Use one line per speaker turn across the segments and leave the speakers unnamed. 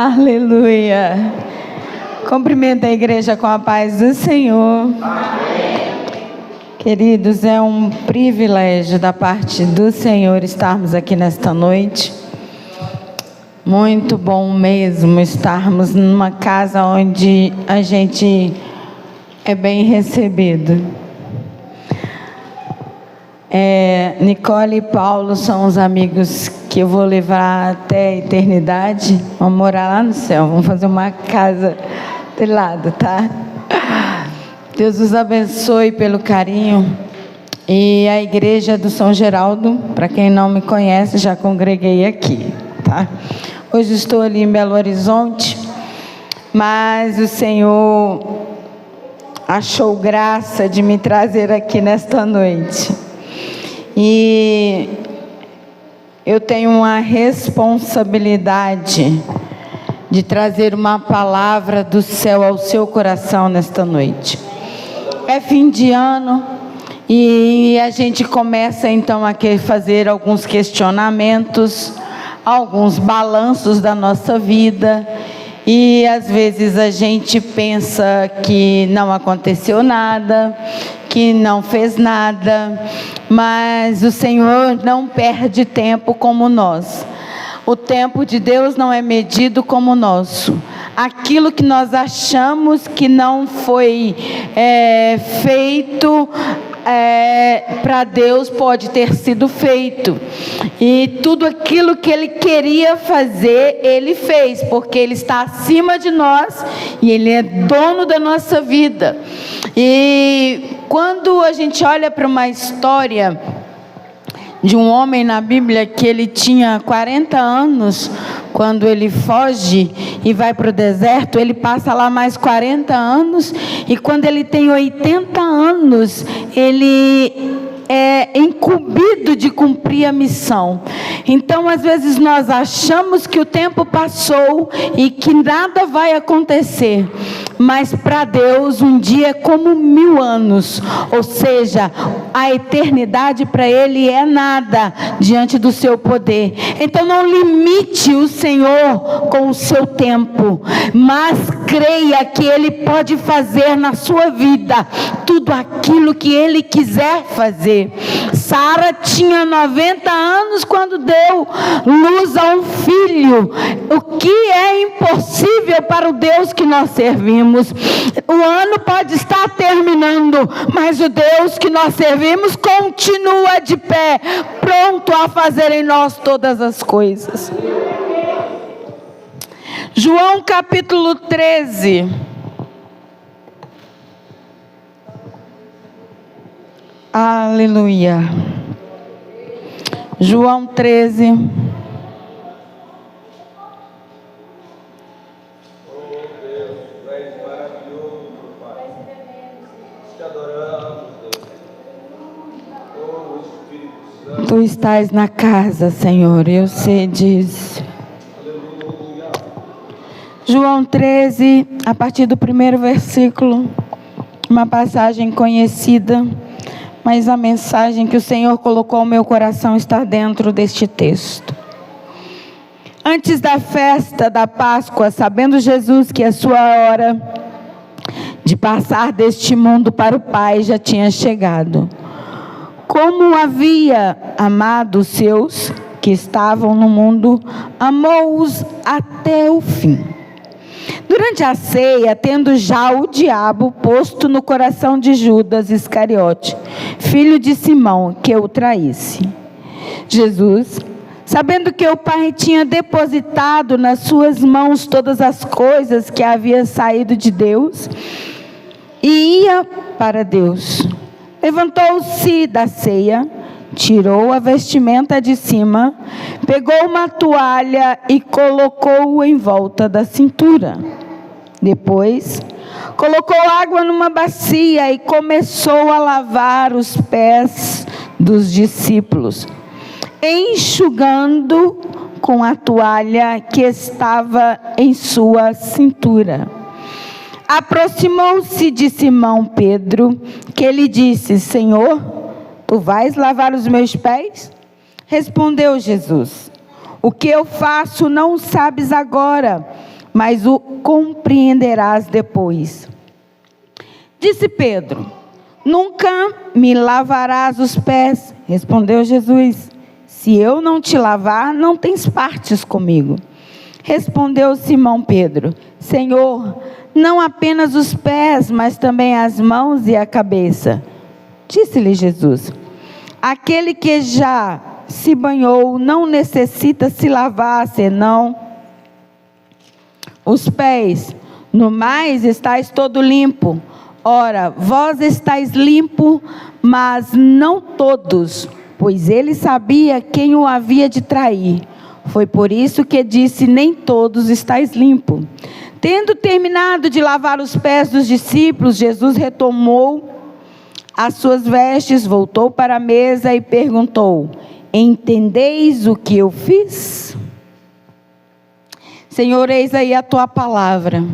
Aleluia. Cumprimento a igreja com a paz do Senhor.
Amém.
Queridos, é um privilégio da parte do Senhor estarmos aqui nesta noite. Muito bom mesmo estarmos numa casa onde a gente é bem recebido. Nicole e Paulo são os amigos que eu vou levar até a eternidade. Vamos morar lá no céu, vamos fazer uma casa de lado, tá? Deus os abençoe pelo carinho. E a igreja do São Geraldo, para quem não me conhece, já congreguei aqui, tá? Hoje estou ali em Belo Horizonte, mas o Senhor achou graça de me trazer aqui nesta noite. E eu tenho uma responsabilidade de trazer uma palavra do céu ao seu coração nesta noite. É fim de ano e a gente começa então a fazer alguns questionamentos, alguns balanços da nossa vida. E às vezes a gente pensa que não aconteceu nada, que não fez nada, mas o Senhor não perde tempo como nós. O tempo de Deus não é medido como o nosso. Aquilo que nós achamos que não foi feito para Deus pode ter sido feito. E tudo aquilo que Ele queria fazer, Ele fez, porque Ele está acima de nós e Ele é dono da nossa vida. E quando a gente olha para uma história de um homem na Bíblia que ele tinha 40 anos, quando ele foge e vai para o deserto, ele passa lá mais 40 anos, e quando ele tem 80 anos, ele é incumbido de cumprir a missão. Então, às vezes nós achamos que o tempo passou e que nada vai acontecer, mas para Deus um dia é como 1000 anos, ou seja, a eternidade para Ele é nada diante do seu poder. Então não limite o Senhor com o seu tempo, mas creia que Ele pode fazer na sua vida tudo aquilo que Ele quiser fazer. Sara tinha 90 anos quando deu luz a um filho. O que é impossível para o Deus que nós servimos? O ano pode estar terminando, mas o Deus que nós servimos continua de pé, pronto a fazer em nós todas as coisas. João capítulo 13. Aleluia. João 13. Tu estás na casa, Senhor, eu sei disso. João 13, a partir do primeiro versículo, uma passagem conhecida, mas a mensagem que o Senhor colocou ao meu coração está dentro deste texto. Antes da festa da Páscoa, sabendo Jesus que a sua hora de passar deste mundo para o Pai já tinha chegado, como havia amado os seus que estavam no mundo, amou-os até o fim. Durante a ceia, tendo já o diabo posto no coração de Judas Iscariote, filho de Simão, que o traísse, Jesus, sabendo que o Pai tinha depositado nas suas mãos todas as coisas que havia saído de Deus, e ia para Deus, levantou-se da ceia, tirou a vestimenta de cima, pegou uma toalha e colocou-o em volta da cintura. Depois, colocou água numa bacia e começou a lavar os pés dos discípulos, enxugando com a toalha que estava em sua cintura. Aproximou-se de Simão Pedro, que lhe disse: Senhor, tu vais lavar os meus pés? Respondeu Jesus: o que eu faço não sabes agora, mas o compreenderás depois. Disse Pedro: nunca me lavarás os pés. Respondeu Jesus: se eu não te lavar, não tens partes comigo. Respondeu Simão Pedro: Senhor, não apenas os pés, mas também as mãos e a cabeça. Disse-lhe Jesus: aquele que já se banhou não necessita se lavar, senão os pés. No mais, estáis todo limpo. Ora, vós estáis limpo, mas não todos, pois ele sabia quem o havia de trair. Foi por isso que disse: nem todos estáis limpo. Tendo terminado de lavar os pés dos discípulos, Jesus retomou as suas vestes, voltou para a mesa e perguntou: entendeis o que eu fiz? Senhor, eis aí a tua palavra,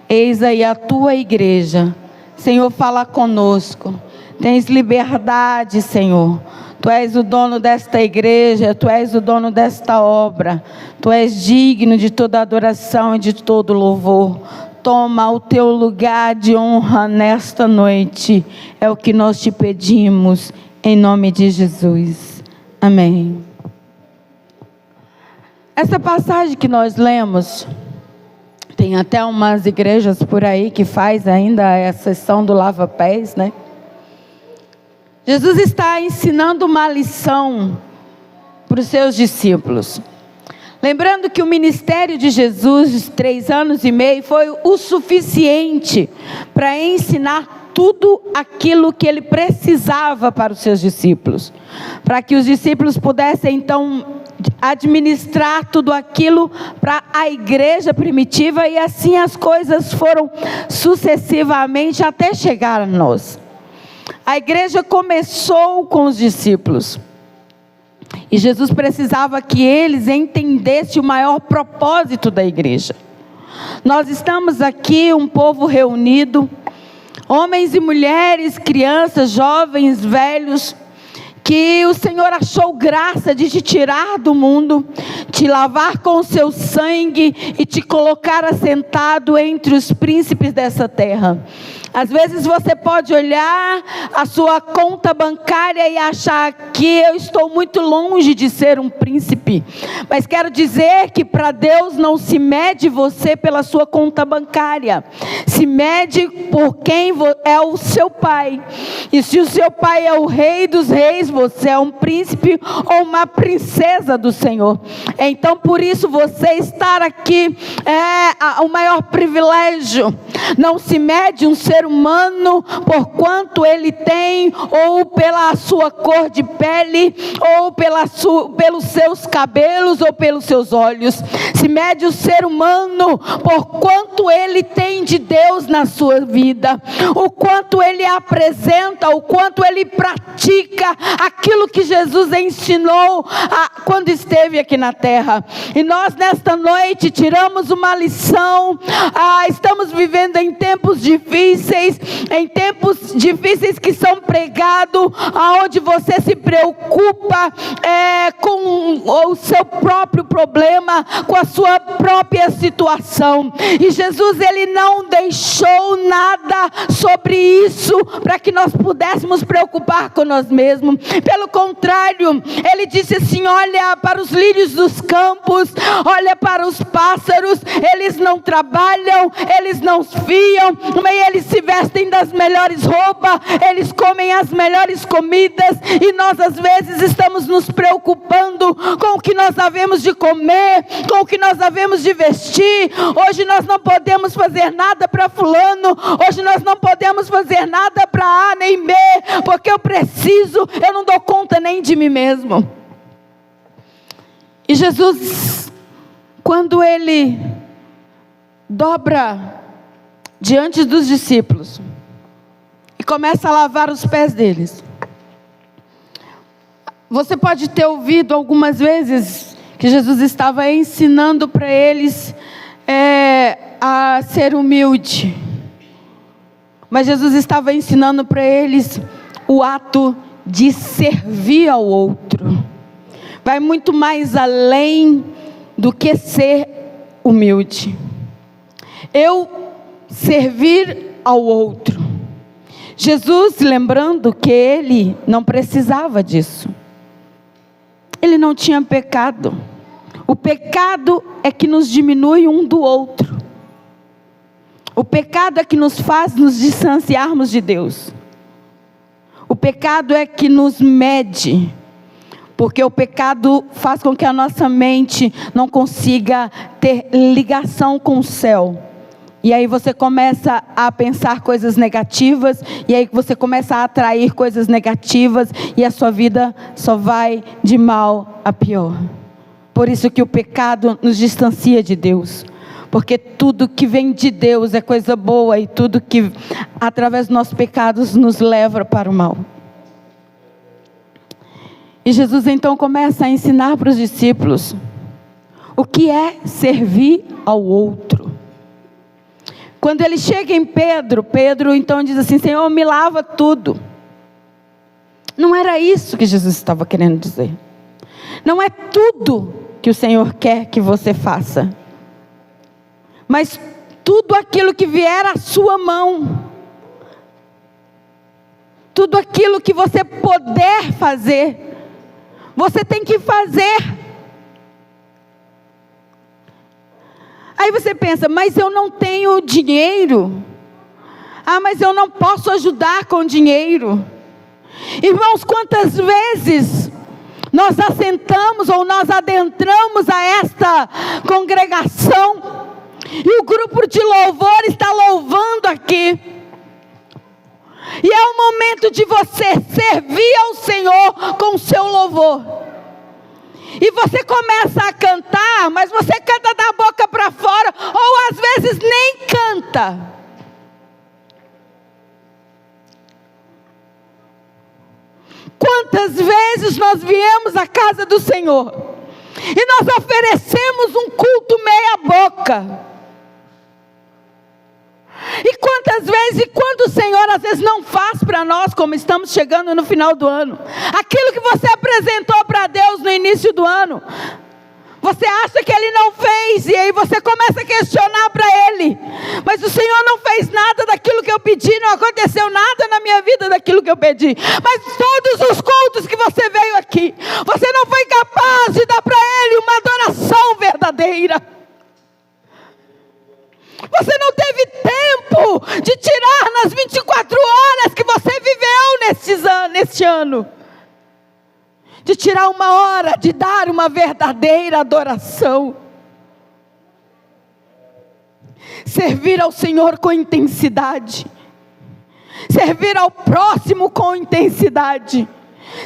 eis aí a tua igreja. Senhor, fala conosco. Tens liberdade, Senhor. Tu és o dono desta igreja, Tu és o dono desta obra. Tu és digno de toda adoração e de todo louvor. Toma o Teu lugar de honra nesta noite. É o que nós Te pedimos, em nome de Jesus. Amém. Essa passagem que nós lemos, tem até umas igrejas por aí que faz ainda a sessão do lava-pés, né? Jesus está ensinando uma lição para os seus discípulos. Lembrando que o ministério de Jesus, 3 anos e meio, foi o suficiente para ensinar tudo aquilo que ele precisava para os seus discípulos. Para que os discípulos pudessem então administrar tudo aquilo para a igreja primitiva, e assim as coisas foram sucessivamente até chegar a nós. A igreja começou com os discípulos, e Jesus precisava que eles entendessem o maior propósito da igreja. Nós estamos aqui, um povo reunido, homens e mulheres, crianças, jovens, velhos, que o Senhor achou graça de te tirar do mundo, te lavar com o seu sangue e te colocar assentado entre os príncipes dessa terra. Às vezes você pode olhar a sua conta bancária e achar que eu estou muito longe de ser um príncipe. Mas quero dizer que para Deus não se mede você pela sua conta bancária. Se mede por quem é o seu pai. E se o seu pai é o rei dos reis, você é um príncipe ou uma princesa do Senhor. Então por isso você estar aqui é o maior privilégio. Não se mede um ser humano por quanto ele tem, ou pela sua cor de pele, ou pelos seus cabelos, ou pelos seus olhos. Se mede o ser humano por quanto ele tem de Deus na sua vida, o quanto ele apresenta, o quanto ele pratica aquilo que Jesus ensinou quando esteve aqui na terra. E nós nesta noite tiramos uma lição. Estamos vivendo em tempos difíceis, que são pregados, aonde você se preocupa com o seu próprio problema, com a sua própria situação. E Jesus, ele não deixou nada sobre isso para que nós pudéssemos preocupar com nós mesmos. Pelo contrário, ele disse assim: olha para os lírios dos campos, olha para os pássaros, eles não trabalham, eles não fiam, mas eles se vestem das melhores roupas, eles comem as melhores comidas, e nós às vezes estamos nos preocupando com o que nós havemos de comer, com o que nós havemos de vestir. Hoje nós não podemos fazer nada para fulano, hoje nós não podemos fazer nada para A nem B, porque eu não dou conta nem de mim mesmo. E Jesus, quando ele dobra diante dos discípulos e começa a lavar os pés deles, você pode ter ouvido algumas vezes que Jesus estava ensinando para eles a ser humilde, mas Jesus estava ensinando para eles o ato de servir ao outro. Vai muito mais além do que ser humilde. Eu servir ao outro. Jesus, lembrando que ele não precisava disso. Ele não tinha pecado. O pecado é que nos diminui um do outro. O pecado é que nos faz nos distanciarmos de Deus. O pecado é que nos mede. Porque o pecado faz com que a nossa mente não consiga ter ligação com o céu. E aí você começa a pensar coisas negativas, e aí você começa a atrair coisas negativas, e a sua vida só vai de mal a pior. Por isso que o pecado nos distancia de Deus. Porque tudo que vem de Deus é coisa boa, e tudo que através dos nossos pecados nos leva para o mal. E Jesus então começa a ensinar para os discípulos o que é servir ao outro. Quando ele chega em Pedro, Pedro então diz assim: Senhor, me lava tudo. Não era isso que Jesus estava querendo dizer. Não é tudo que o Senhor quer que você faça, mas tudo aquilo que vier à sua mão, tudo aquilo que você puder fazer, você tem que fazer. Aí você pensa: mas eu não tenho dinheiro. Ah, mas eu não posso ajudar com dinheiro. Irmãos, quantas vezes nós assentamos ou nós adentramos a esta congregação, e o grupo de louvor está louvando aqui, e é o momento de você servir ao Senhor com o seu louvor. E você começa a cantar, mas você canta da boca para fora, ou às vezes nem canta. Quantas vezes nós viemos à casa do Senhor e nós oferecemos um culto meia boca? E quantas vezes, e quando o Senhor às vezes não faz para nós, como estamos chegando no final do ano, aquilo que você apresentou para Deus no início do ano, você acha que Ele não fez, e aí você começa a questionar para Ele: mas o Senhor não fez nada daquilo que eu pedi, não aconteceu nada na minha vida daquilo que eu pedi. Mas todos os cultos que você veio aqui, você não foi capaz de dar para Ele uma adoração verdadeira. Você não teve tempo de tirar nas 24 horas que você viveu neste ano, de tirar uma hora, de dar uma verdadeira adoração. Servir ao Senhor com intensidade, servir ao próximo com intensidade,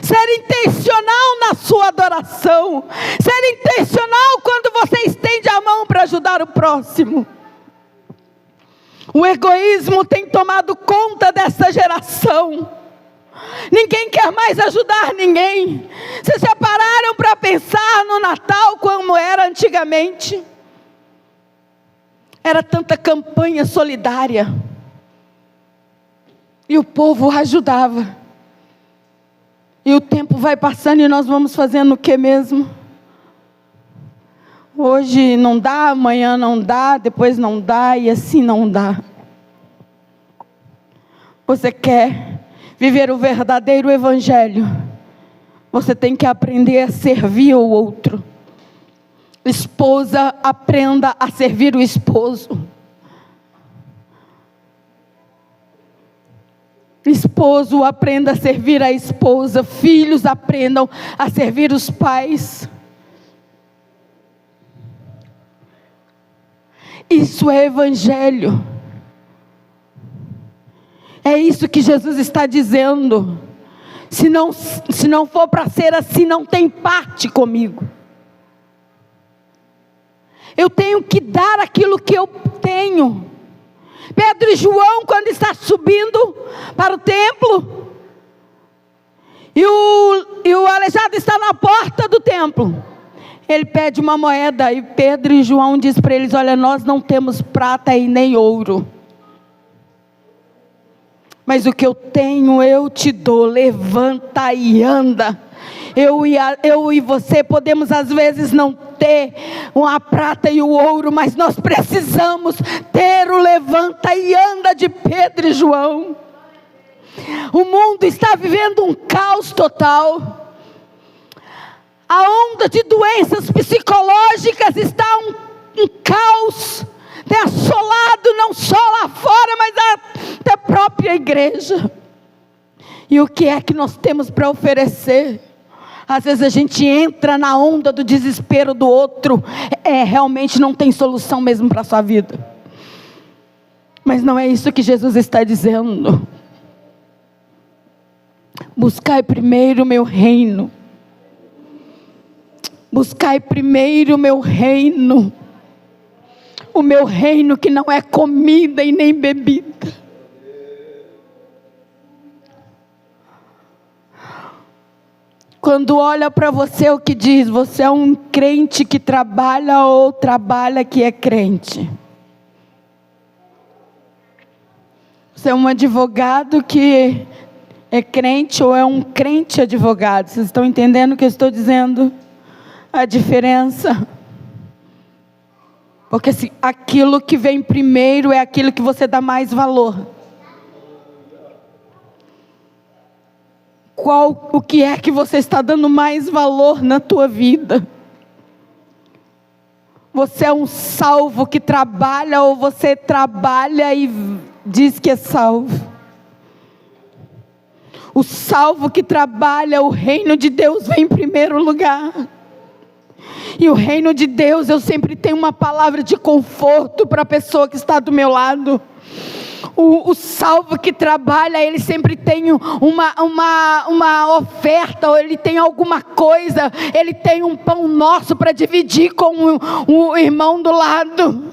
ser intencional na sua adoração, ser intencional quando você estende a mão para ajudar o próximo. O egoísmo tem tomado conta dessa geração. Ninguém quer mais ajudar ninguém. Vocês já pararam para pensar no Natal como era antigamente? Era tanta campanha solidária, e o povo ajudava. E o tempo vai passando e nós vamos fazendo o que mesmo? Hoje não dá, amanhã não dá, depois não dá, e assim não dá. Você quer viver o verdadeiro evangelho, você tem que aprender a servir o outro. Esposa, aprenda a servir o esposo. Esposo, aprenda a servir a esposa. Filhos, aprendam a servir os pais. Isso é evangelho. É isso que Jesus está dizendo. Se não for para ser assim, não tem parte comigo. Eu tenho que dar aquilo que eu tenho. Pedro e João, quando está subindo para o templo, e o aleijado está na porta do templo, ele pede uma moeda, e Pedro e João diz para eles: olha, nós não temos prata e nem ouro, mas o que eu tenho eu te dou, levanta e anda. Eu e você podemos às vezes não ter a prata e o ouro, mas nós precisamos ter o levanta e anda de Pedro e João. O mundo está vivendo um caos total. A onda de doenças psicológicas está um caos. Tem assolado não só lá fora, mas até a própria igreja. E o que é que nós temos para oferecer? Às vezes a gente entra na onda do desespero do outro. Realmente não tem solução mesmo para a sua vida. Mas não é isso que Jesus está dizendo. Buscai primeiro o meu reino. Buscai primeiro o meu reino. O meu reino que não é comida e nem bebida. Quando olha para você, o que diz? Você é um crente que trabalha ou trabalha que é crente? Você é um advogado que é crente ou é um crente advogado? Vocês estão entendendo o que eu estou dizendo? A diferença. Porque se aquilo que vem primeiro é aquilo que você dá mais valor. O que é que você está dando mais valor na tua vida? Você é um salvo que trabalha ou você trabalha e diz que é salvo? O salvo que trabalha, o reino de Deus vem em primeiro lugar. E o reino de Deus, eu sempre tenho uma palavra de conforto para a pessoa que está do meu lado. O salvo que trabalha, ele sempre tem uma oferta, ou ele tem alguma coisa, ele tem um pão nosso para dividir com o irmão do lado.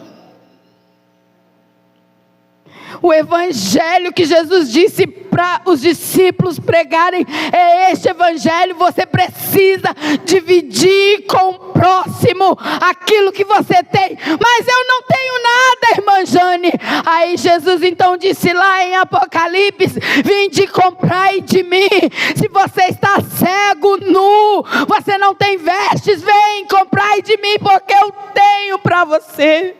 O evangelho que Jesus disse para os discípulos pregarem, é este evangelho. Você precisa dividir com o próximo aquilo que você tem. Mas eu não tenho nada, irmã Jane. Aí Jesus então disse lá em Apocalipse: vinde e comprai de mim. Se você está cego, nu, você não tem vestes, vem, comprai de mim, porque eu tenho para você.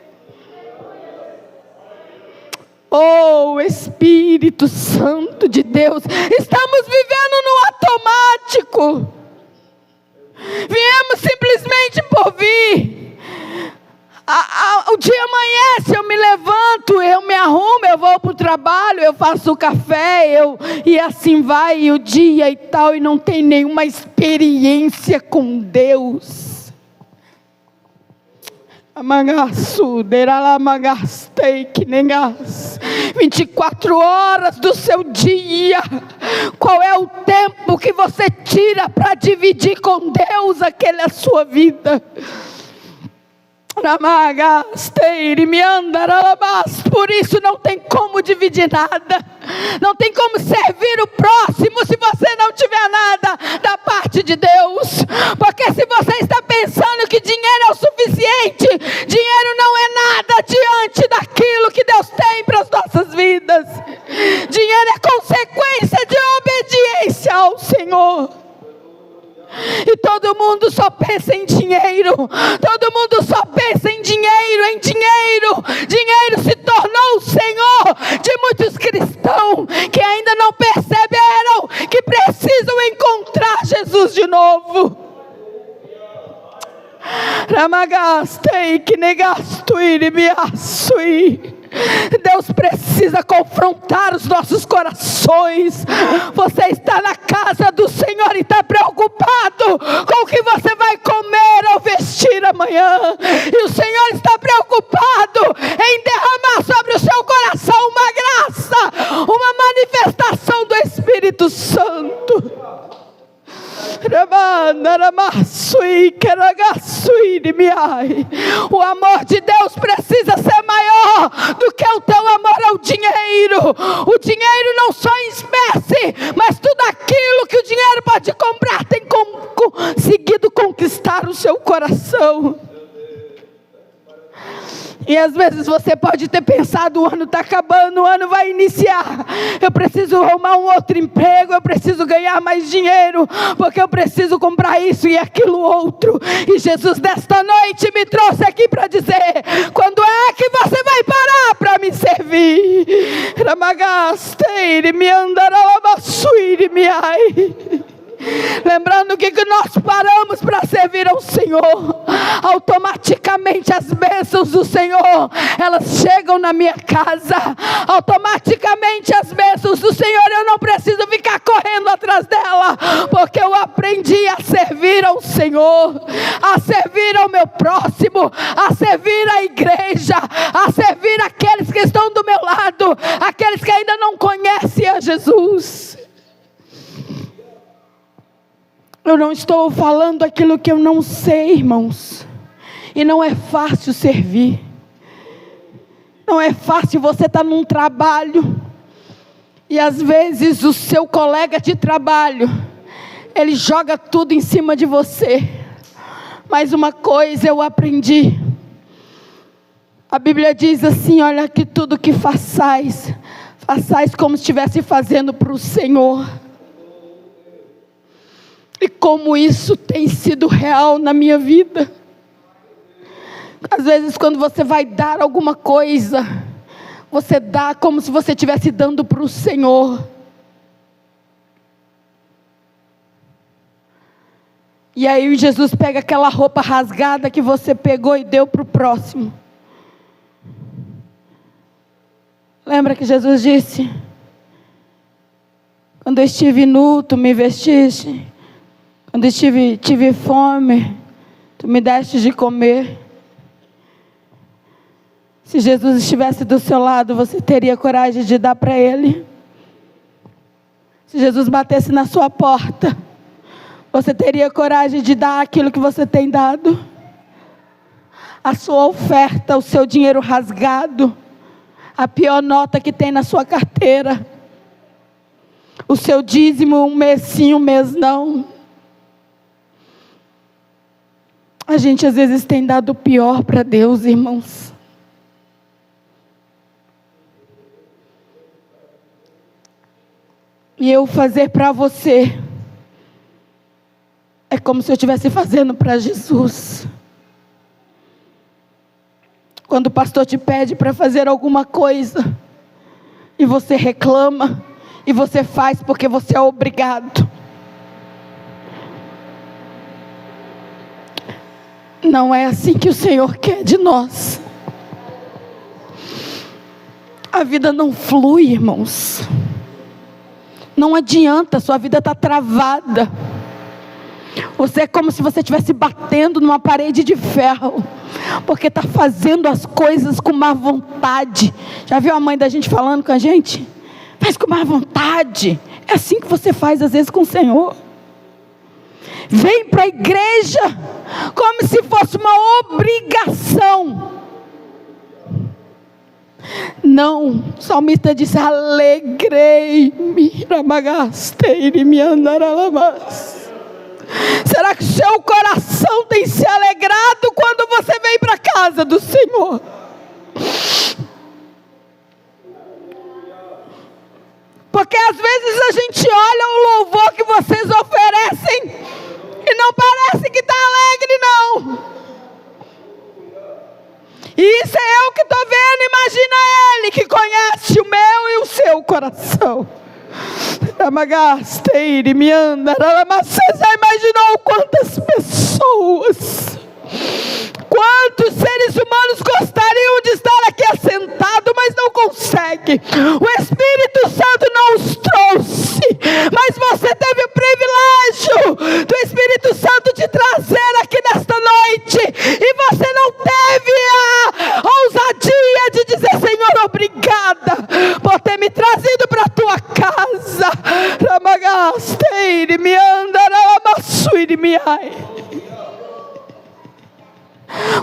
Oh, Espírito Santo de Deus, estamos vivendo no automático. Viemos simplesmente por vir. O dia amanhece, eu me levanto, eu me arrumo, eu vou para o trabalho, eu faço o café, e assim vai o dia e tal, e não tem nenhuma experiência com Deus. 24 horas do seu dia, qual é o tempo que você tira para dividir com Deus aquela a sua vida? Por isso não tem como dividir nada, não tem como servir o próximo se você não tiver nada da parte de Deus. Porque se você está pensando que dinheiro é o suficiente, dinheiro não é nada diante daquilo que Deus tem para as nossas vidas. Dinheiro é consequência de obediência ao Senhor. E todo mundo só pensa em dinheiro. Todo mundo só pensa em dinheiro, em dinheiro. Dinheiro se tornou o Senhor de muitos cristãos que ainda não perceberam que precisam encontrar Jesus de novo. Deus precisa confrontar os nossos corações. Você está na casa do Senhor e está preocupado com o que você vai comer ou vestir amanhã. E o Senhor está preocupado em derramar sobre o seu coração uma graça, uma manifestação do Espírito Santo. O amor de Deus precisa ser maior do que o teu amor ao dinheiro. O dinheiro não só em espécie, mas tudo aquilo que o dinheiro pode comprar tem conseguido conquistar o seu coração. E às vezes você pode ter pensado, o ano está acabando, o ano vai iniciar. Eu preciso arrumar um outro emprego, eu preciso ganhar mais dinheiro, porque eu preciso comprar isso e aquilo outro. E Jesus nesta noite me trouxe aqui para dizer, quando é que você vai parar para me servir? Lembrando que nós paramos para servir ao Senhor, automaticamente as bênçãos do Senhor, elas chegam na minha casa. Automaticamente as bênçãos do Senhor, eu não preciso ficar correndo atrás dela, porque eu aprendi a servir ao Senhor, a servir ao meu próximo, a servir a igreja, a servir aqueles que estão do meu lado, aqueles que ainda não conhecem a Jesus. Eu não estou falando aquilo que eu não sei, irmãos. E não é fácil servir. Não é fácil você estar num trabalho. E às vezes o seu colega de trabalho, ele joga tudo em cima de você. Mas uma coisa eu aprendi. A Bíblia diz assim, olha, que tudo que façais, façais como se estivesse fazendo para o Senhor. E como isso tem sido real na minha vida. Às vezes quando você vai dar alguma coisa, você dá como se você estivesse dando para o Senhor. E aí Jesus pega aquela roupa rasgada que você pegou e deu para o próximo. Lembra que Jesus disse, quando eu estive nu, tu me vestiste. Quando tive fome, tu me deste de comer. Se Jesus estivesse do seu lado, você teria coragem de dar para Ele? Se Jesus batesse na sua porta, você teria coragem de dar aquilo que você tem dado? A sua oferta, o seu dinheiro rasgado, a pior nota que tem na sua carteira, o seu dízimo, um mês sim, um mês não. A gente às vezes tem dado o pior para Deus, irmãos. E eu fazer para você é como se eu estivesse fazendo para Jesus. Quando o pastor te pede para fazer alguma coisa, e você reclama, e você faz porque você é obrigado. Não é assim que o Senhor quer de nós. A vida não flui, irmãos. Não adianta, sua vida está travada. Você é como se você estivesse batendo numa parede de ferro, porque está fazendo as coisas com má vontade. Já viu a mãe da gente falando com a gente? Faz com má vontade. É assim que você faz às vezes com o Senhor. Vem para a igreja como se fosse uma obrigação. Não, o salmista disse, alegrei-me, me andaralamas. Será que seu coração tem se alegrado quando você vem para a casa do Senhor? Porque às vezes a gente olha o louvor que vocês oferecem e não parece que está alegre, não. E isso é eu que estou vendo, imagina Ele que conhece o meu e o seu coração. Você já imaginou quantas pessoas, quantos seres humanos gostariam de estar aqui assentado, mas não conseguem? O Espírito Santo não os trouxe, mas você teve o privilégio do Espírito Santo te trazer aqui nesta noite, e você não teve a ousadia de dizer, Senhor, obrigada por ter me trazido para a tua casa.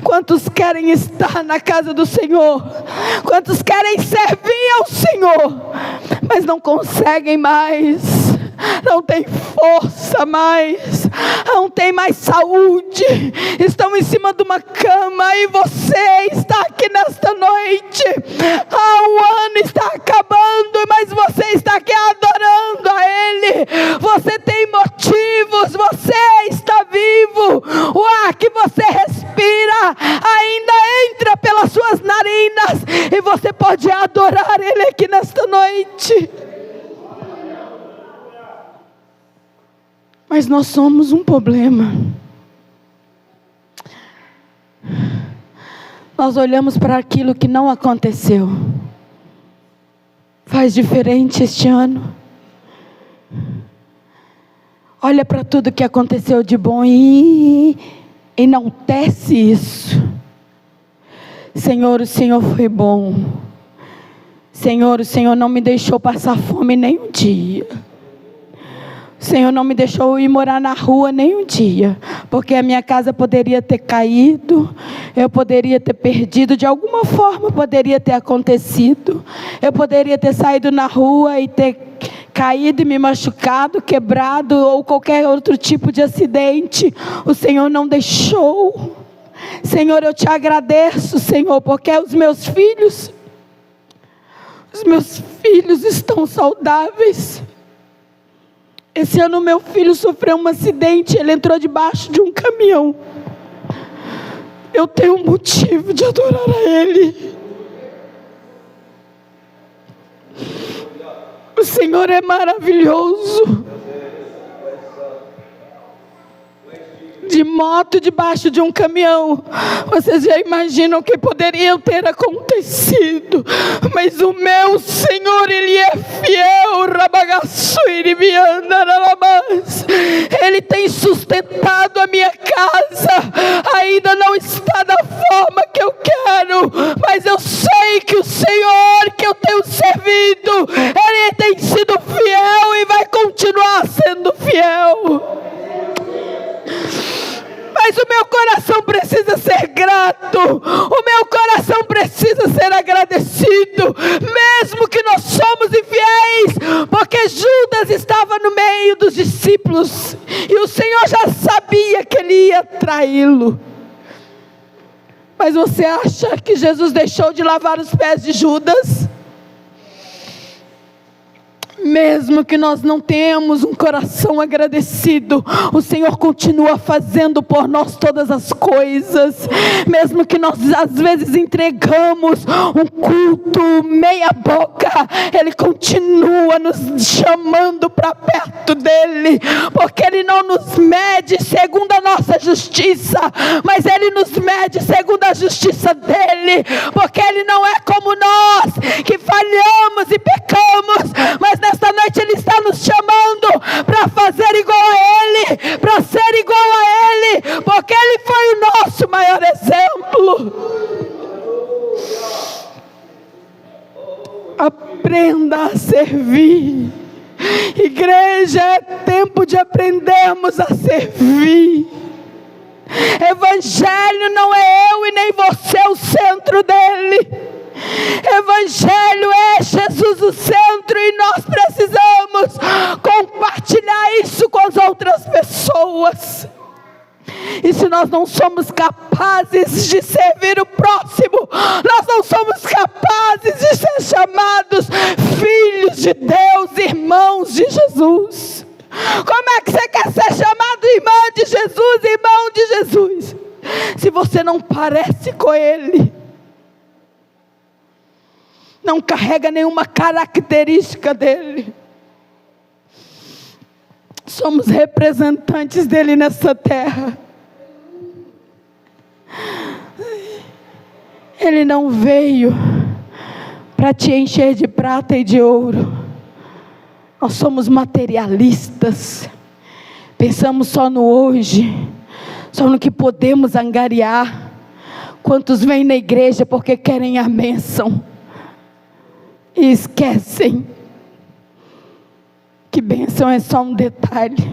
Quantos querem estar na casa do Senhor? Quantos querem servir ao Senhor? Mas não conseguem mais, não tem força mais, não tem mais saúde, estão em cima de uma cama, e você está aqui nesta noite. O ano está acabando, mas você está aqui adorando a Ele. Você tem motivos, você está vivo. O ar que você respira ainda entra pelas suas narinas, e você pode adorar Ele aqui nesta noite. Mas nós somos um problema. Nós olhamos para aquilo que não aconteceu. Faz diferente este ano. Olha para tudo que aconteceu de bom e enaltece isso. Senhor, o Senhor foi bom. Senhor, o Senhor não me deixou passar fome nem um dia. O Senhor não me deixou ir morar na rua nem um dia, porque a minha casa poderia ter caído, eu poderia ter perdido, de alguma forma poderia ter acontecido. Eu poderia ter saído na rua e ter caído e me machucado, quebrado, ou qualquer outro tipo de acidente. O Senhor não deixou. Senhor, eu te agradeço, Senhor, porque os meus filhos estão saudáveis. Esse ano meu filho sofreu um acidente, ele entrou debaixo de um caminhão. Eu tenho um motivo de adorar a Ele. O Senhor é maravilhoso. De moto debaixo de um caminhão, vocês já imaginam o que poderia ter acontecido, mas o meu Senhor, Ele é fiel. Ele tem sustentado a minha casa. Ainda não está da forma que eu quero, mas eu sei que o Senhor que eu tenho servido, Ele tem sido fiel e vai continuar sendo fiel. Mas o meu coração precisa ser grato, o meu coração precisa ser agradecido, mesmo que nós somos infiéis, porque Judas estava no meio dos discípulos, e o Senhor já sabia que ele ia traí-lo. Mas você acha que Jesus deixou de lavar os pés de Judas? Mesmo que nós não tenhamos um coração agradecido, o Senhor continua fazendo por nós todas as coisas. Mesmo que nós às vezes entregamos um culto meia boca, Ele continua nos chamando para perto dEle, porque Ele não nos mede segundo a nossa justiça, mas Ele nos mede segundo a justiça dEle, porque Ele não é como nós, que falhamos e pecamos, mas nesta noite Ele está nos chamando para fazer igual a Ele, para ser igual a Ele, porque Ele foi o nosso maior exemplo. Aprenda a servir. Igreja, é tempo de aprendermos a servir. Evangelho não é eu e nem você o centro dele. Evangelho é Jesus o centro, e nós precisamos compartilhar isso com as outras pessoas. E se nós não somos capazes de servir o próximo, nós não somos capazes de ser chamados filhos de Deus, irmãos de Jesus. Como é que você quer ser chamado irmã de Jesus, irmão de Jesus, se você não parece com Ele? Não carrega nenhuma característica dele. Somos representantes dele nessa terra. Ele não veio para te encher de prata e de ouro. Nós somos materialistas. Pensamos só no hoje, só no que podemos angariar. Quantos vêm na igreja porque querem a bênção e esquecem que bênção é só um detalhe,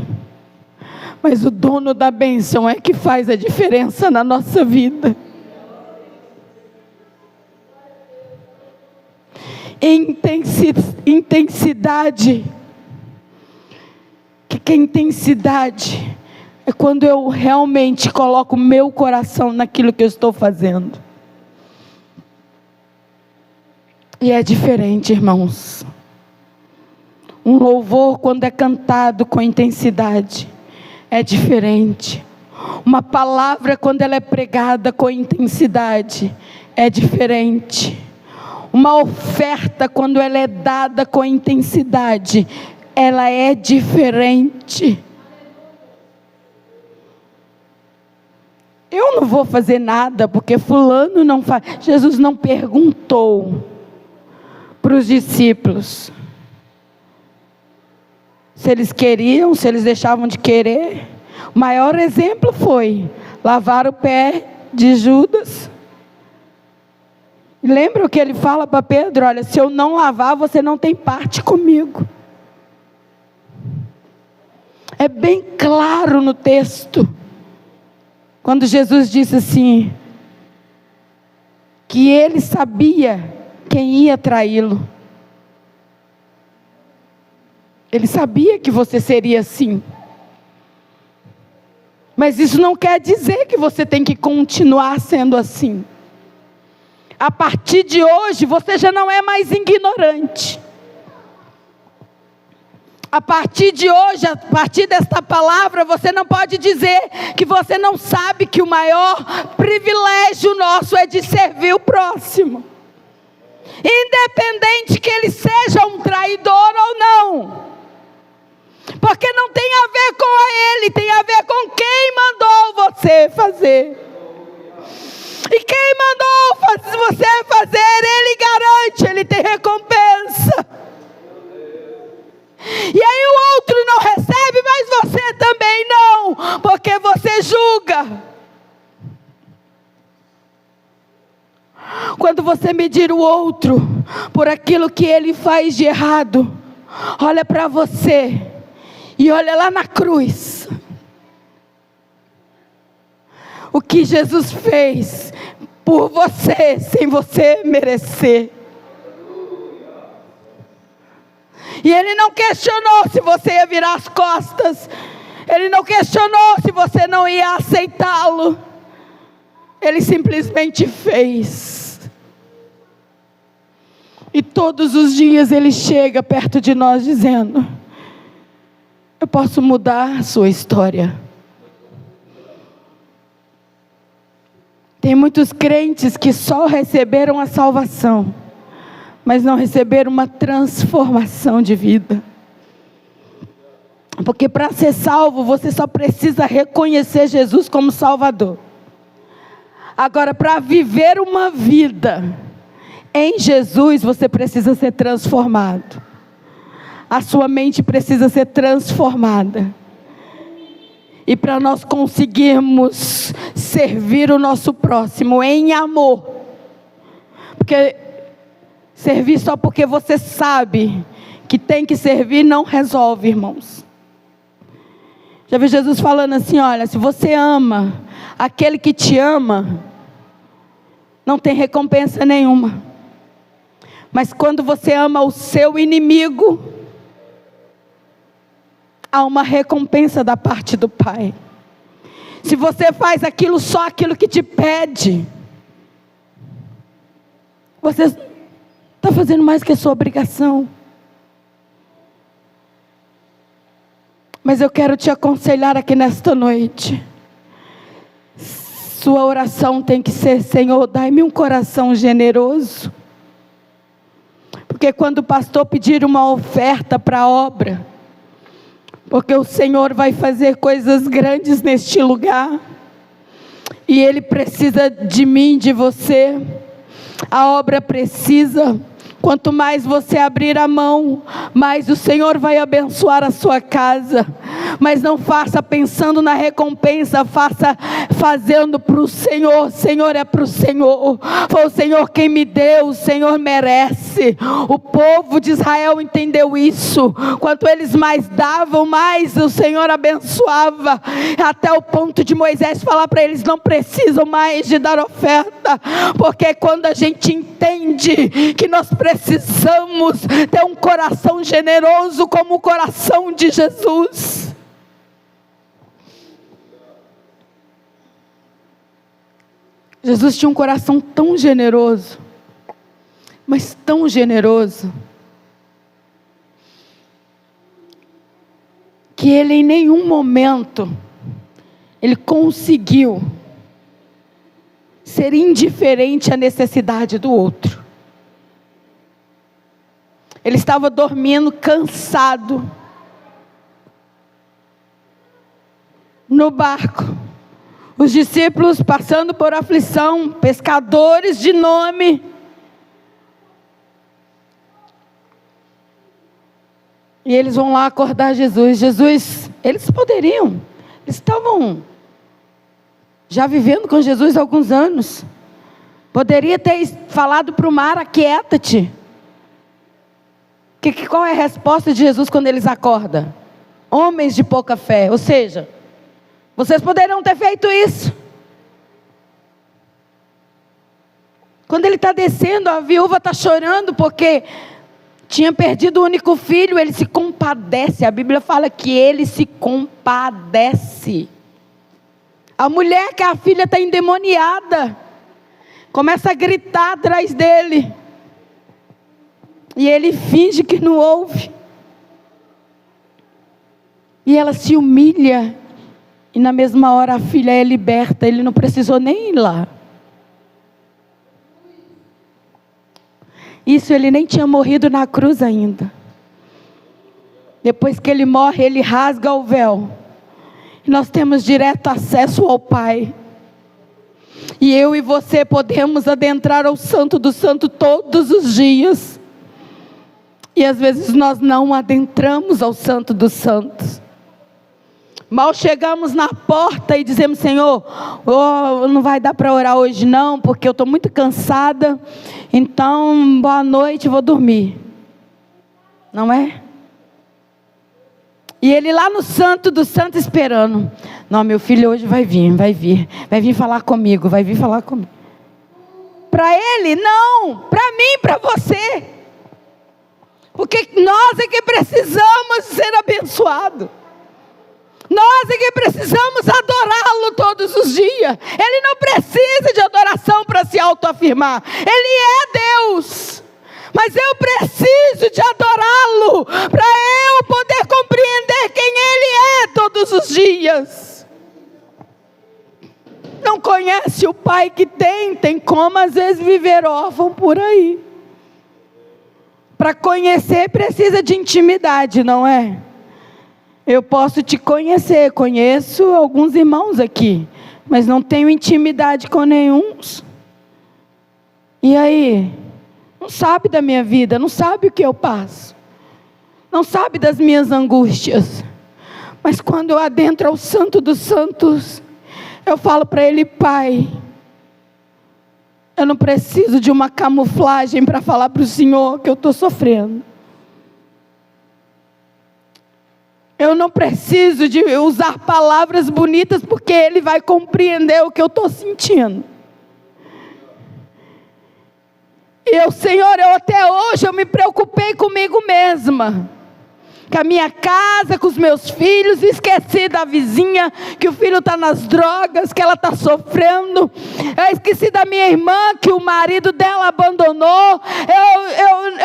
mas o dono da bênção é que faz a diferença na nossa vida. Intensidade. O que é intensidade? é quando eu realmente coloco o meu coração naquilo que eu estou fazendo. E é diferente, irmãos. Um louvor, quando é cantado com intensidade, é diferente. Uma palavra, quando ela é pregada com intensidade, é diferente. Uma oferta, quando ela é dada com intensidade, ela é diferente. Eu não vou fazer nada porque fulano não faz. Jesus não perguntou para os discípulos se eles queriam, se eles deixavam de querer. O maior exemplo foi lavar o pé de Judas. Lembra o que ele fala para Pedro? Olha, se eu não lavar, você não tem parte comigo. É bem claro no texto, quando Jesus disse assim, que ele sabia quem ia traí-lo. Ele sabia que você seria assim. Mas isso não quer dizer que você tem que continuar sendo assim. A partir de hoje, você já não é mais ignorante. A partir de hoje, a partir desta palavra, você não pode dizer que você não sabe que o maior privilégio nosso é de servir o próximo. Independente que ele seja um traidor ou não. Porque não tem a ver com ele, tem a ver com quem mandou você fazer. E quem mandou você fazer, ele garante, ele tem recompensa. E aí o outro não recebe, mas você também não, porque você julga. Quando você medir o outro por aquilo que ele faz de errado, olha para você e olha lá na cruz. O que Jesus fez por você, sem você merecer. E ele não questionou se você ia virar as costas. Ele não questionou se você não ia aceitá-lo. Ele simplesmente fez. E todos os dias ele chega perto de nós dizendo: eu posso mudar a sua história. Tem muitos crentes que só receberam a salvação, mas não receberam uma transformação de vida. Porque para ser salvo, você só precisa reconhecer Jesus como Salvador. Agora, para viver uma vida em Jesus, você precisa ser transformado. A sua mente precisa ser transformada. E para nós conseguirmos servir o nosso próximo em amor. Porque servir só porque você sabe que tem que servir não resolve, irmãos. Já vi Jesus falando assim, olha, se você ama aquele que te ama, não tem recompensa nenhuma. Mas quando você ama o seu inimigo, há uma recompensa da parte do Pai. Se você faz aquilo, só aquilo que te pede, você está fazendo mais que a sua obrigação. Mas eu quero te aconselhar aqui nesta noite. Sua oração tem que ser: Senhor, dai-me um coração generoso. Porque quando o pastor pedir uma oferta para a obra, porque o Senhor vai fazer coisas grandes neste lugar, e Ele precisa de mim, de você. A obra precisa. Quanto mais você abrir a mão, mais o Senhor vai abençoar a sua casa. Mas não faça pensando na recompensa, faça fazendo para o Senhor. Senhor, é para o Senhor. Foi o Senhor quem me deu, o Senhor merece. O povo de Israel entendeu isso. Quanto eles mais davam, mais o Senhor abençoava. Até o ponto de Moisés falar para eles: não precisam mais de dar oferta. Porque quando a gente entende que nós precisamos ter um coração generoso como o coração de Jesus, Jesus tinha um coração tão generoso, mas tão generoso, que ele em nenhum momento, ele conseguiu ser indiferente à necessidade do outro. Ele estava dormindo, cansado, no barco. Os discípulos passando por aflição, pescadores de nome. E eles vão lá acordar Jesus. Jesus, eles poderiam, eles estavam já vivendo com Jesus há alguns anos. Poderia ter falado para o mar: aquieta-te. Qual é a resposta de Jesus quando eles acordam? Homens de pouca fé. Ou seja, vocês poderiam ter feito isso. Quando ele está descendo, a viúva está chorando porque tinha perdido o único filho. Ele se compadece. A Bíblia fala que ele se compadece. A mulher, que a filha está endemoniada, começa a gritar atrás dele. E ele finge que não ouve. E ela se humilha. E na mesma hora a filha é liberta. Ele não precisou nem ir lá. Isso, ele nem tinha morrido na cruz ainda. Depois que ele morre, ele rasga o véu. E nós temos direto acesso ao Pai. E eu e você podemos adentrar ao Santo do Santo todos os dias. E às vezes nós não adentramos ao Santo dos Santos. Mal chegamos na porta e dizemos: Senhor, não vai dar para orar hoje não, porque eu estou muito cansada. Então, boa noite, vou dormir. Não é? E ele lá no Santo dos Santos esperando. Não, meu filho hoje vai vir falar comigo, vai vir falar comigo. Para ele, não, para mim, para você. Porque nós é que precisamos ser abençoados. Nós é que precisamos adorá-lo todos os dias. Ele não precisa de adoração para se autoafirmar. Ele é Deus. Mas eu preciso de adorá-lo para eu poder compreender quem Ele é todos os dias. Não conhece o pai que tem como às vezes viver órfão por aí. Para conhecer precisa de intimidade, não é? Eu posso te conhecer, conheço alguns irmãos aqui, mas não tenho intimidade com nenhum. E aí? Não sabe da minha vida, não sabe o que eu passo, não sabe das minhas angústias. Mas quando eu adentro ao Santo dos Santos, eu falo para Ele: Pai, eu não preciso de uma camuflagem para falar para o Senhor que eu estou sofrendo. Eu não preciso de usar palavras bonitas, porque Ele vai compreender o que eu estou sentindo. E Senhor, até hoje eu me preocupei comigo mesma. Com a minha casa, com os meus filhos, esqueci da vizinha, que o filho está nas drogas, que ela está sofrendo. Eu esqueci da minha irmã, que o marido dela abandonou.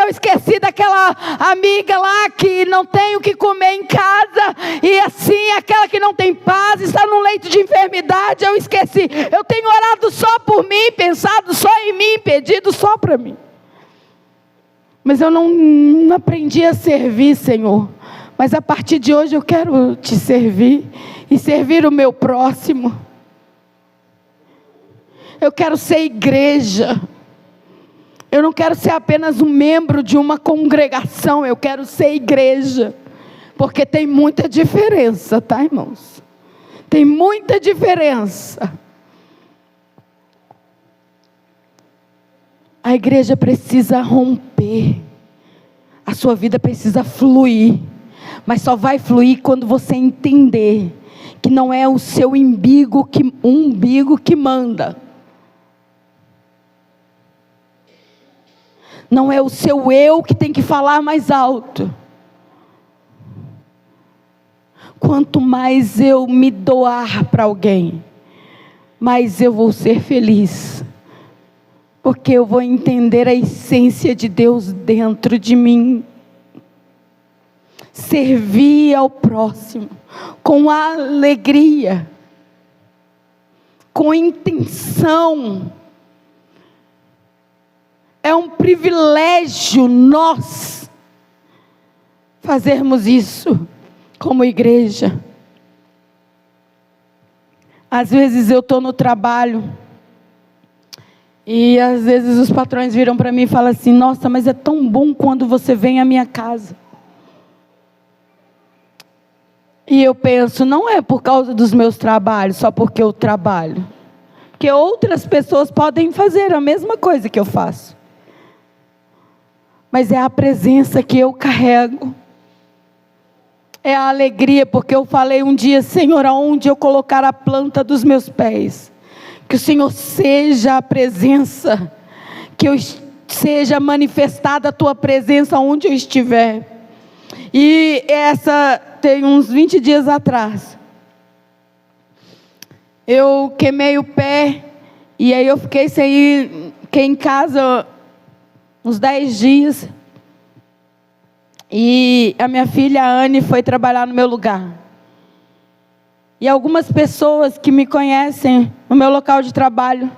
Eu esqueci daquela amiga lá, que não tem o que comer em casa. E assim, aquela que não tem paz, está num leito de enfermidade. Eu esqueci. Eu tenho orado só por mim, pensado só em mim, pedido só para mim. Mas eu não aprendi a servir, Senhor. Mas a partir de hoje eu quero te servir e servir o meu próximo. Eu quero ser igreja. Eu não quero ser apenas um membro de uma congregação. Eu quero ser igreja. Porque tem muita diferença, tá, irmãos? Tem muita diferença. A igreja precisa romper. A sua vida precisa fluir. Mas só vai fluir quando você entender que não é o seu umbigo que manda. Não é o seu eu que tem que falar mais alto. Quanto mais eu me doar para alguém, mas eu vou ser feliz, porque eu vou entender a essência de Deus dentro de mim. Servir ao próximo com alegria, com intenção. É um privilégio nós fazermos isso como igreja. Às vezes eu estou no trabalho e às vezes os patrões viram para mim e falam assim: nossa, mas é tão bom quando você vem à minha casa. E eu penso, não é por causa dos meus trabalhos, só porque eu trabalho. Porque outras pessoas podem fazer a mesma coisa que eu faço. Mas é a presença que eu carrego. É a alegria, porque eu falei um dia: Senhor, aonde eu colocar a planta dos meus pés, que o Senhor seja a presença, que eu seja manifestada a tua presença onde eu estiver. E essa, tem uns 20 dias atrás, eu queimei o pé, e aí eu fiquei em casa uns 10 dias, e a minha filha Anne foi trabalhar no meu lugar, e algumas pessoas que me conhecem no meu local de trabalho,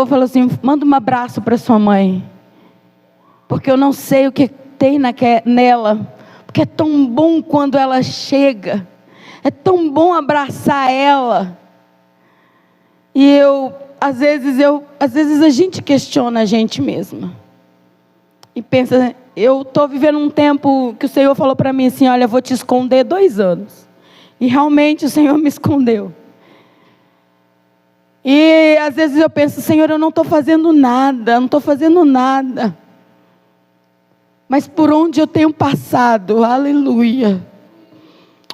falou assim: manda um abraço para sua mãe, porque eu não sei o que tem nela, porque é tão bom quando ela chega, é tão bom abraçar ela. E às vezes a gente questiona a gente mesma, e pensa: eu estou vivendo um tempo que o Senhor falou para mim assim: olha, eu vou te esconder 2 anos, e realmente o Senhor me escondeu. E às vezes eu penso: Senhor, eu não estou fazendo nada, mas por onde eu tenho passado, aleluia,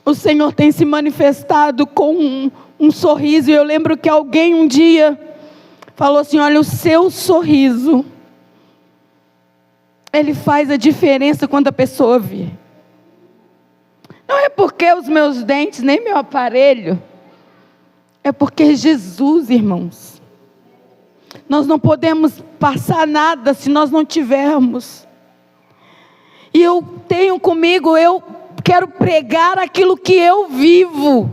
o Senhor tem se manifestado com um sorriso. E eu lembro que alguém um dia falou assim: olha, o seu sorriso, ele faz a diferença quando a pessoa vê. Não é porque os meus dentes, nem meu aparelho, é porque Jesus, irmãos. Nós não podemos passar nada se nós não tivermos. E eu tenho comigo, eu quero pregar aquilo que eu vivo.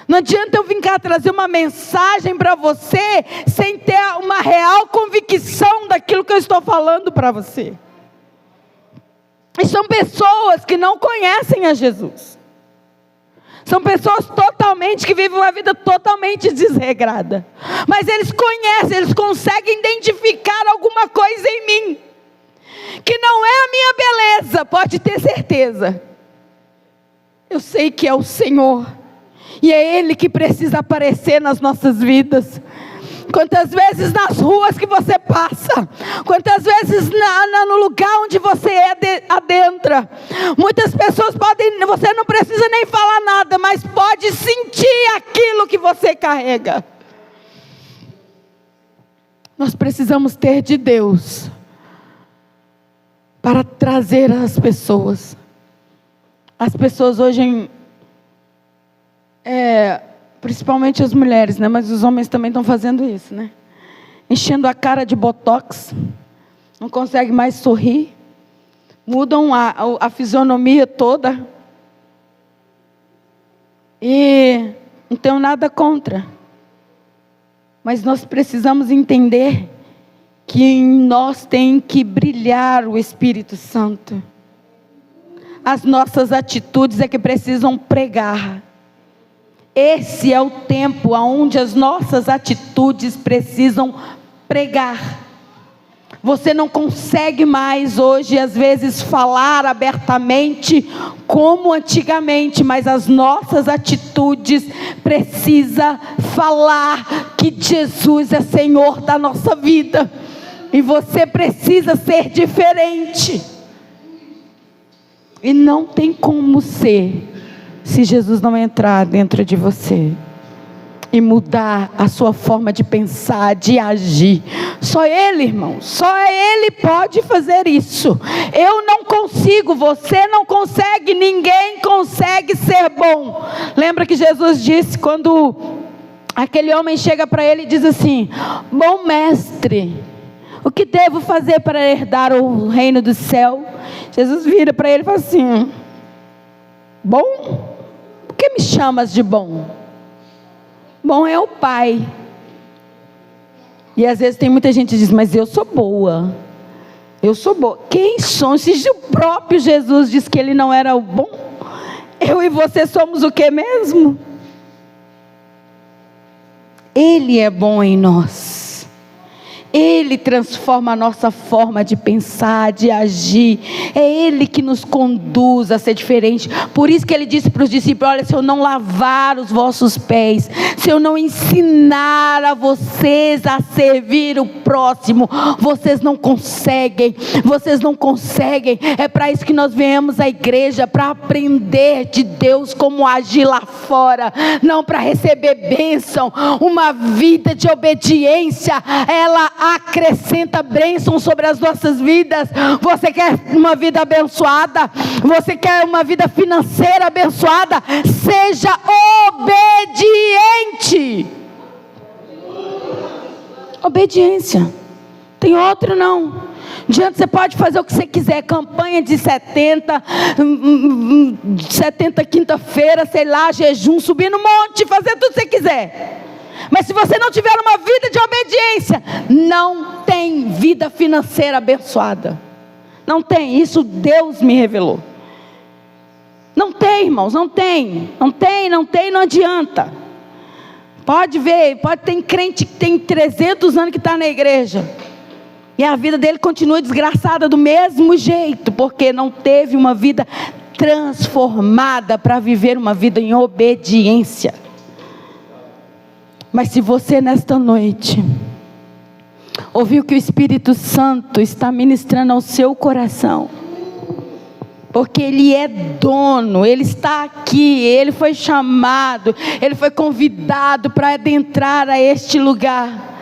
Não adianta eu vir cá trazer uma mensagem para você sem ter uma real convicção daquilo que eu estou falando para você. E são pessoas que não conhecem a Jesus. São pessoas que vivem uma vida totalmente desregrada. Mas eles conhecem, eles conseguem identificar alguma coisa em mim, que não é a minha beleza, pode ter certeza. Eu sei que é o Senhor, e é Ele que precisa aparecer nas nossas vidas. Quantas vezes nas ruas que você passa, quantas vezes no lugar onde você adentra, muitas pessoas você não precisa nem falar nada, mas pode sentir aquilo que você carrega. Nós precisamos ter de Deus para trazer as pessoas. As pessoas hoje, principalmente as mulheres, né? Mas os homens também estão fazendo isso, né? Enchendo a cara de botox, não conseguem mais sorrir, mudam a fisionomia toda. E não tenho nada contra, mas nós precisamos entender que em nós tem que brilhar o Espírito Santo. As nossas atitudes é que precisam pregar. Esse é o tempo onde as nossas atitudes precisam pregar. Você não consegue mais hoje, às vezes, falar abertamente como antigamente, mas as nossas atitudes precisam falar que Jesus é Senhor da nossa vida. E você precisa ser diferente. E não tem como ser, se Jesus não entrar dentro de você. e mudar a sua forma de pensar, de agir. Só Ele, irmão, só Ele pode fazer isso. Eu não consigo, você não consegue, ninguém consegue ser bom. Lembra que Jesus disse, quando aquele homem chega para ele e diz assim: bom mestre, o que devo fazer para herdar o reino do céu? Jesus vira para ele e fala assim: bom? Por que me chamas de bom? Bom é o Pai. E às vezes tem muita gente que diz: mas eu sou boa. Eu sou boa. Quem são? Se o próprio Jesus disse que ele não era o bom, eu e você somos o que mesmo? Ele é bom em nós. Ele transforma a nossa forma de pensar, de agir. É Ele que nos conduz a ser diferente. Por isso que Ele disse para os discípulos: olha, se eu não lavar os vossos pés, se eu não ensinar a vocês a servir o próximo, vocês não conseguem. Vocês não conseguem. É para isso que nós viemos à igreja, para aprender de Deus como agir lá fora, não para receber bênção. Uma vida de obediência, ela acrescenta bênção sobre as nossas vidas. Você quer uma vida abençoada? Você quer uma vida financeira abençoada? Seja obediente. Obediência. Tem outro não. Diante você pode fazer o que você quiser, campanha de 70 quinta-feira, sei lá, jejum, subir no monte, fazer tudo que você quiser. Mas se você não tiver uma vida de obediência, não tem vida financeira abençoada. Não tem, isso Deus me revelou. Não tem, irmãos, não tem, não adianta. Pode ver, pode ter crente que tem 300 anos que está na igreja, e a vida dele continua desgraçada do mesmo jeito, porque não teve uma vida transformada para viver uma vida em obediência. Mas se você nesta noite ouviu que o Espírito Santo está ministrando ao seu coração, porque Ele é dono, Ele está aqui, Ele foi chamado, Ele foi convidado para adentrar a este lugar.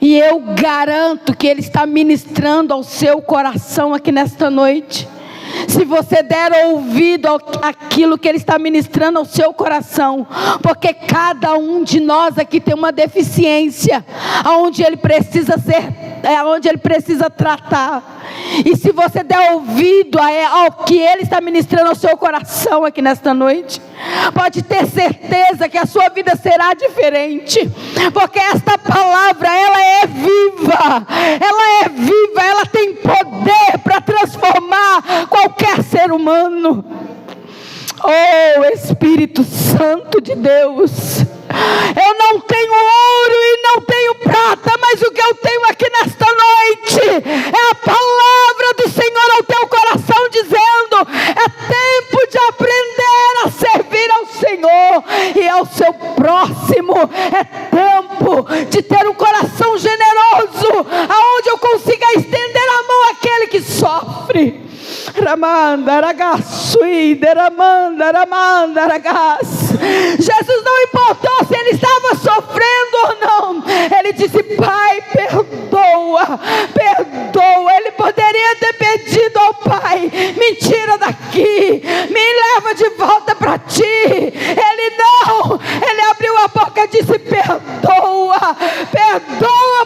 E eu garanto que Ele está ministrando ao seu coração aqui nesta noite. Se você der ouvido àquilo que Ele está ministrando ao seu coração, porque cada um de nós aqui tem uma deficiência, aonde Ele precisa onde Ele precisa tratar. E se você der ouvido ao que Ele está ministrando ao seu coração aqui nesta noite, pode ter certeza que a sua vida será diferente, porque esta palavra, ela é viva, ela tem poder para transformar qualquer ser humano. Oh, Espírito Santo de Deus, eu não tenho ouro e não tenho prata, mas o que eu tenho aqui nesta noite é a palavra do Senhor ao teu coração, dizendo: é tempo de aprender a servir ao Senhor e ao seu próximo. É tempo de ter um coração generoso, aonde eu consiga estender a mão àquele que sofre. Jesus não importou se ele estava sofrendo ou não. Ele disse: Pai, perdoa. Ele poderia ter pedido ao Pai: me tira daqui, me leva de volta para ti. Ele não, ele abriu a boca e disse: perdoa,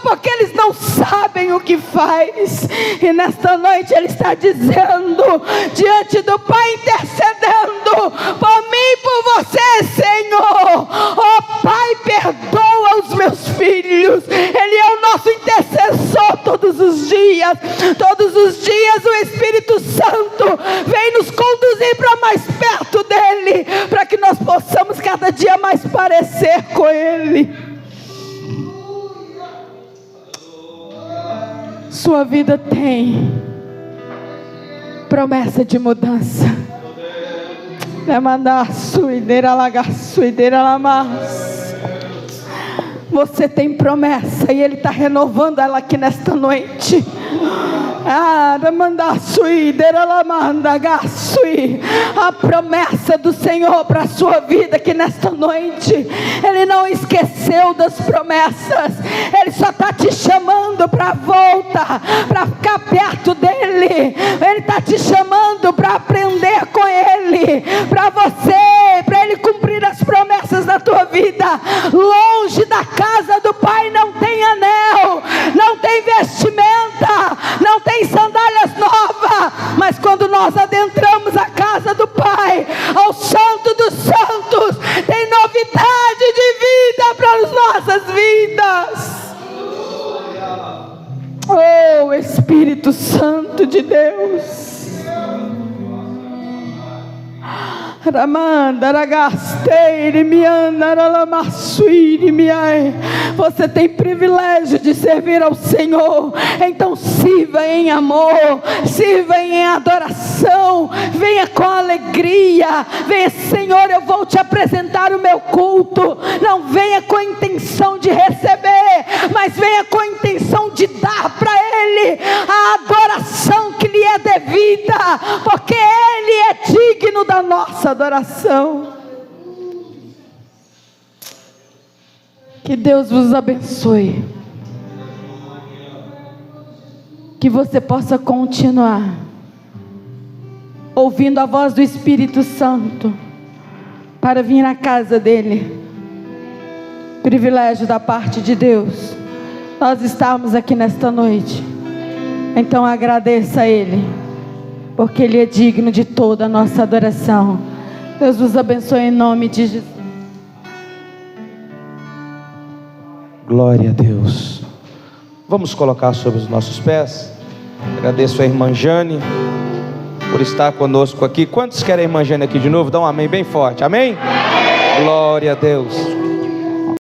porque eles não sabem o que faz. E nesta noite ele está dizendo, diante do Pai, intercedendo por mim e por você, Senhor: oh Pai, perdoa os meus filhos. Ele é o nosso intercessor todos os dias. Todos os dias o Espírito Santo vem nos conduzir para mais perto dele, para que nós possamos cada dia mais parecer com ele. Sua vida tem promessa de mudança. Você tem promessa e Ele está renovando ela aqui nesta noite. A promessa do Senhor para a sua vida aqui nesta noite. Ele não esqueceu das promessas. Ele só está te chamando para volta, para ficar perto dele. Ele está te chamando para aprender com ele, para ele cumprir as promessas da tua vida. Longe da casa do Pai não tem anel, não tem vestimenta, não tem sandálias novas. Mas quando nós adentramos a casa do Pai, ao Santo dos Santos, tem novidade de vida para as nossas vidas. Oh, Espírito Santo de Deus. Você tem privilégio de servir ao Senhor. Então sirva em amor, sirva em adoração, venha com alegria. Venha: Senhor, eu vou te apresentar o meu culto. Não venha com a intenção de receber, mas venha com a intenção de dar para Ele a adoração que lhe é devida, porque Ele é digno da nossa adoração. Que Deus vos abençoe. Que você possa continuar ouvindo a voz do Espírito Santo para vir à casa dele. Privilégio da parte de Deus nós estarmos aqui nesta noite. Então agradeça a Ele, porque Ele é digno de toda a nossa adoração. Deus vos abençoe em nome de Jesus.
Glória a Deus. Vamos colocar sobre os nossos pés. Agradeço a irmã Jane por estar conosco aqui. Quantos querem a irmã Jane aqui de novo? Dá um amém bem forte. Amém? Glória a Deus.